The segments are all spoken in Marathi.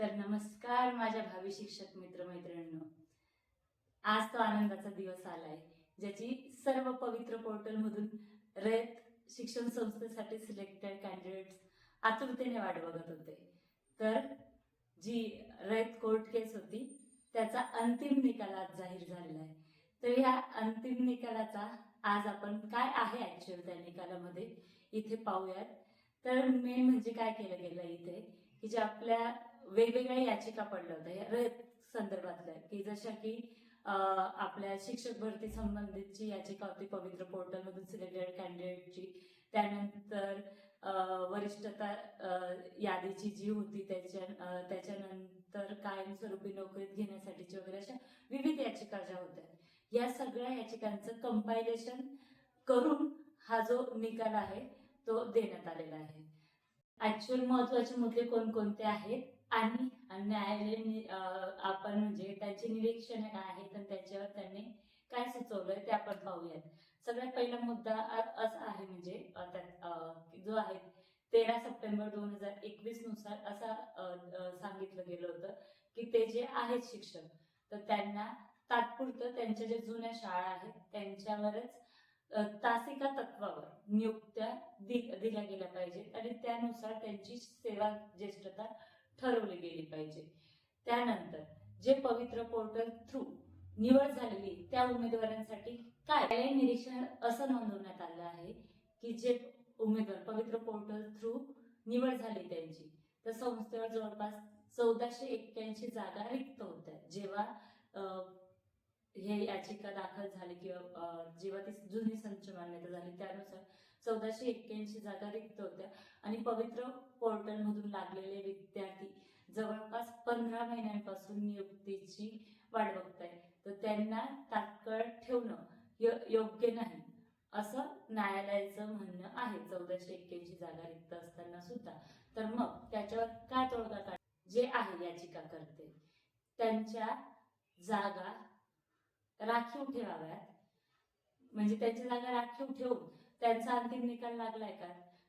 तर नमस्कार माझ्या भावी शिक्षक मित्रमैत्रिणींनो. आज तो आनंदाचा दिवस आलाय ज्याची सर्व पवित्र पोर्टलमधून रयत शिक्षण संस्थेसाठी सिलेक्टेड कॅन्डिडेट्स आतुरतेने वाट बघत होते. तर जी रयत कोर्ट केस होती त्याचा अंतिम निकाल आज जाहीर झालेला आहे. तर या अंतिम निकालाचा आज आपण काय आहे ऍक्च्युअल त्या निकालामध्ये इथे पाहूयात. तर मेन म्हणजे काय केलं गेलं इथे की जे आपल्या वेगवेगळ्या याचिका पडल्या होत्या या रयत संदर्भातल्या, की जशा की आपल्या शिक्षक भरती संबंधितची याचिका होती पवित्र पोर्टलमधून सिलेक्टेड कॅन्डिडेटची. त्यानंतर वरिष्ठता यादीची जी होती त्याच्यानंतर कायमस्वरूपी नोकरीत घेण्यासाठीची वगैरे अशा विविध याचिका ज्या होत्या, या सगळ्या याचिकांचं कंपायलेशन करून हा जो निकाल आहे तो देण्यात आलेला आहे. ऍक्च्युअल महत्वाचे मुद्दे कोणकोणते आहेत आणि न्यायालय आपण म्हणजे त्यांचे निरीक्षण काय आहेत आणि त्याच्यावर त्यांनी काय सुचवलंय ते आपण पाहूयात. सगळ्यात पहिला मुद्दा असा आहे म्हणजे जो आहे 13 सप्टेंबर 2021 नुसार असा सांगितलं गेलं होतं की ते जे आहेत शिक्षक तर त्यांना तात्पुरतं त्यांच्या ज्या जुन्या शाळा आहेत त्यांच्यावरच तासिका तत्वावर नियुक्त्या दिल्या गेल्या पाहिजेत आणि त्यानुसार त्यांची सेवा ज्येष्ठता ठरवली गेली पाहिजे. त्यानंतर जे पवित्र पोर्टल थ्रू निवड झालेली त्या उमेदवारांसाठी काय निरीक्षण असं नोंदवण्यात आलं आहे की जे उमेदवार पवित्र पोर्टल थ्रू निवड झाली त्यांची तर संस्थेवर जवळपास 1481 जागा रिक्त होत्या. जेव्हा हे याचिका दाखल झाली किंवा जेव्हा ती जुनी संच मान्यता झाली त्यानुसार 1481 जागा रिक्त होत्या आणि पवित्र पोर्टल मधून लागलेले विद्यार्थी जवळपास 15 महिन्यांपासून नियुक्तीची वाट बघताय. तर त्यांना तात्काळ ठेवणं योग्य नाही असं न्यायालयाचं म्हणणं आहे 1481 जागा रिक्त असताना सुद्धा. तर मग त्याच्यावर काय तोडगा काढ जे आहे याचिका करते त्यांच्या जागा राखीव ठेवाव्यात, म्हणजे त्यांची जागा राखीव ठेवून त्यांचा अंतिम निकाल लागलाय का.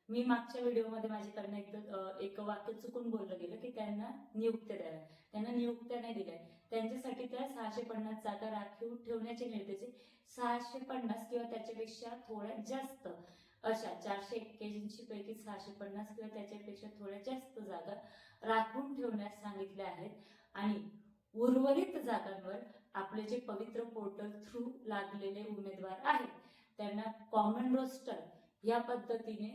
मी मागच्या व्हिडिओमध्ये माझ्याकडनं एक वाक्य चुकून बोललं गेलं की त्यांना नियुक्त्या द्याव्या, त्यांना नियुक्त्या नाही दिल्या. त्यांच्यासाठी त्या 650 जागा राखीव ठेवण्याचे निर्देश 650 किंवा त्याच्यापेक्षा थोड्या जास्त अशा 481 पैकी 650 किंवा त्याच्यापेक्षा थोड्या जास्त जागा राखून ठेवण्यास सांगितल्या आहेत आणि उर्वरित जागांवर आपले जे पवित्र पोर्टल थ्रू लागलेले उमेदवार आहेत त्यांना कॉमन रोस्टर या पद्धतीने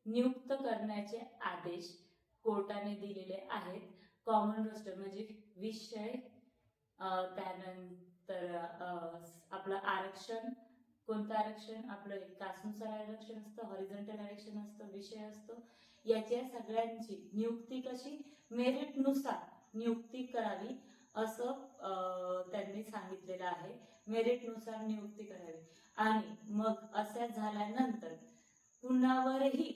नियुक्त करण्याचे आदेश कोर्टाने दिलेले आहेत. कॉमन रोस्टर म्हणजे विषय, त्यानंतर आपलं आरक्षण, कोणतं आरक्षण आपलं कास्टनुसार आरक्षण असतं, हॉरिझॉन्टल आरक्षण असतं, विषय असतो, याच्या सगळ्यांची नियुक्ती कशी मेरिटनुसार नियुक्ती करावी असं त्यांनी सांगितलेलं आहे. मेरिटनुसार नियुक्ती करावी आणि मग असं झाल्यानंतर कुणावरही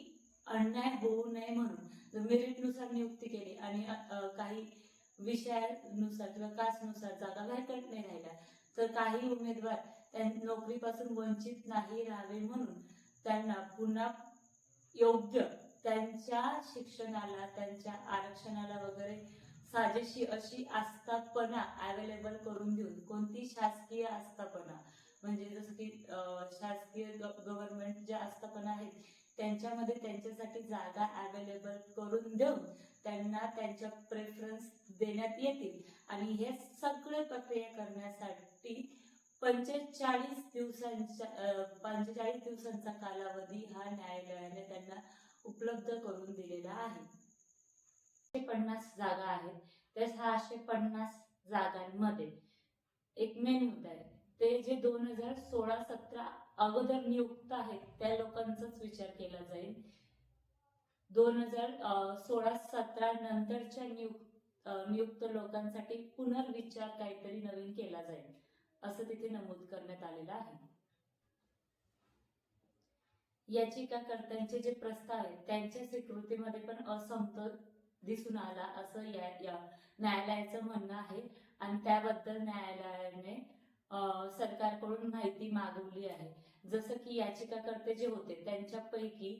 अन्याय होऊ नये म्हणून मेरिटनुसार नियुक्ती केली आणि काही विषयानुसार किंवा कास्टनुसार जागा व्हॅकंट नाही राहिल्या तर काही उमेदवार नोकरीपासून वंचित नाही राहावे म्हणून त्यांना पुन्हा योग्य त्यांच्या शिक्षणाला त्यांच्या आरक्षणाला वगैरे साजेशी अशी आस्थापना अवेलेबल करून देऊन, कोणती शासकीय आस्थापना म्हणजे जसं की शासकीय गव्हर्नमेंट ज्या आस्थापना आहेत त्यांच्यामध्ये त्यांच्यासाठी जागा अवेलेबल करून देऊन त्यांना त्यांच्या प्रेफरन्स देण्यात येतील आणि हे सगळे प्रक्रिया करण्यासाठी 45 दिवसांचा कालावधी हा न्यायालयाने त्यांना उपलब्ध करून दिलेला आहे. 650 जागा आहेत त्या 650 जागांमध्ये एक मेन मुद्दा आहे ते जे 2016-17 अगोदर नियुक्त आहेत त्या लोकांचाच विचार केला जाईल. 2016-17 नंतरच्या नियुक्त लोकांसाठी पुनर्विचार काहीतरी नवीन केला जाईल असं तिथे नमूद करण्यात आलेलं आहे. याचिकाकर्त्यांचे जे प्रस्ताव आहेत त्यांच्या स्वीकृतीमध्ये पण असमतोल दिसून आला असं या न्यायालयाचं म्हणणं आहे आणि त्याबद्दल न्यायालयाने सरकारकडून माहिती मागवली आहे. जसं की याचिकाकर्ते जे होते त्यांच्यापैकी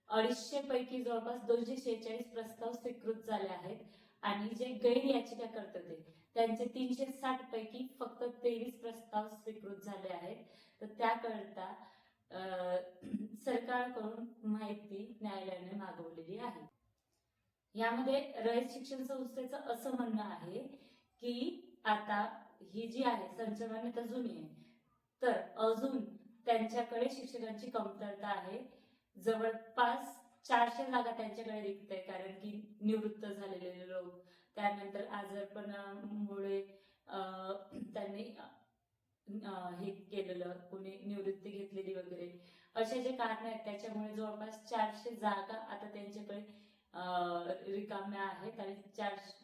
250 पैकी जवळपास 246 प्रस्ताव स्वीकृत झाले आहेत आणि जे गैर याचिका करत होते त्यांचे 360 पैकी फक्त 23 प्रस्ताव स्वीकृत झाले आहेत. तर त्याकरता सरकारकडून माहिती न्यायालयाने मागवलेली आहे. यामध्ये रयत शिक्षण संस्थेचं असं म्हणणं आहे की आता ही जी आहे संचमान्यता जुनी आहे, तर अजून त्यांच्याकडे शिक्षकांची कमतरता आहे. जवळपास 400 जागा त्यांच्याकडे रिक्त आहे, कारण की निवृत्त झालेले लोक, त्यानंतर आजारपणामुळे त्यांनी हे केलेलं, कोणी निवृत्ती घेतलेली वगैरे, असे जे कारण आहेत त्याच्यामुळे जवळपास 400 जागा आता त्यांच्याकडे रिकाम्या आहेत आणि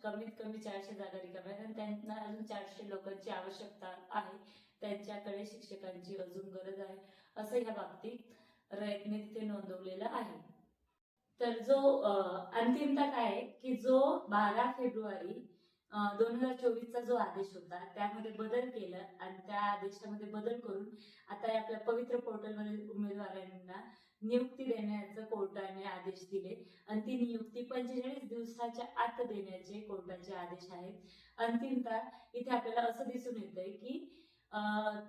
कमीत कमी 400 जागा रिकाम्या आहेत आणि त्यांना अजून 400 लोकांची आवश्यकता आहे. त्यांच्याकडे शिक्षकांची अजून गरज आहे असं या बाबतीत रयतने तिथे नोंदवलेलं आहे. तर जो अंतिमता काय आहे की जो 12 फेब्रुवारी 2024चा जो आदेश होता त्यामध्ये बदल केला आणि त्या आदेशामध्ये बदल करून आता आपल्या पवित्र पोर्टलमध्ये उमेदवारांना नियुक्ती देण्याचा कोर्टाने आदेश दिले आणि ती नियुक्ती 45 दिवसाच्या आत देण्याचे कोर्टाचे आदेश आहेत. अंतिमतः इथे आपल्याला असं दिसून येतंय की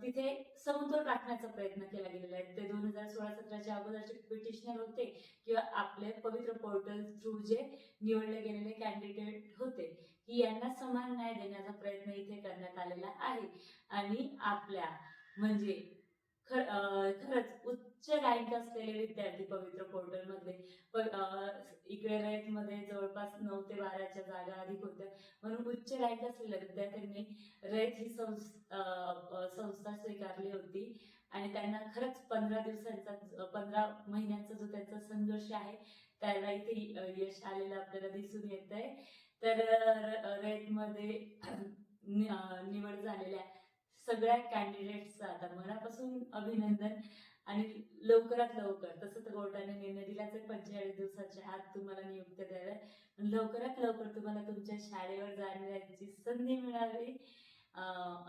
तिथे समतोल राखण्याचा प्रयत्न केला गेलेला आहे. ते 2016-17च्या अगोदरचे पिटिशनर होते किंवा आपले पवित्र पोर्टल थ्रू जे निवडले गेलेले कॅन्डिडेट होते की यांना समान न्याय देण्याचा प्रयत्न इथे करण्यात आलेला आहे. आणि आपल्या म्हणजे खरंच उच्च रँक असलेले विद्यार्थी पवित्र पोर्टल मधले इकडे रयत मध्ये जवळपास 9 ते 12च्या जागा अधिक होत्या, म्हणून उच्च रँक असलेल्या विद्यार्थ्यांनी रयत ही संस्था स्वीकारली होती आणि त्यांना खरंच 15 महिन्यांचा जो त्यांचा संघर्ष आहे त्याला इथे यश आलेलं आपल्याला दिसून येत आहे. तर रयत मध्ये निवड झालेल्या सगळ्या कॅन्डिडेट्सचं आता मनापासून अभिनंदन आणि लवकरात लवकर, तसं तर कोर्टाने निर्णय दिलाच आहे 45 दिवसाच्या आत तुम्हाला नियुक्त द्याव्या, लवकरात लवकर तुम्हाला तुमच्या शाळेवर जाण्याची संधी मिळावी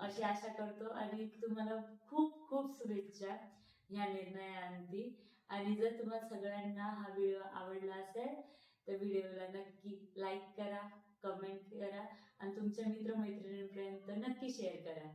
अशी आशा करतो आणि तुम्हाला खूप खूप शुभेच्छा या निर्णयाअंती. आणि जर तुम्हाला सगळ्यांना हा व्हिडिओ आवडला असेल तर व्हिडिओला नक्की लाईक करा, कमेंट करा आणि तुमच्या मित्रमैत्रिणींपर्यंत नक्की शेअर करा.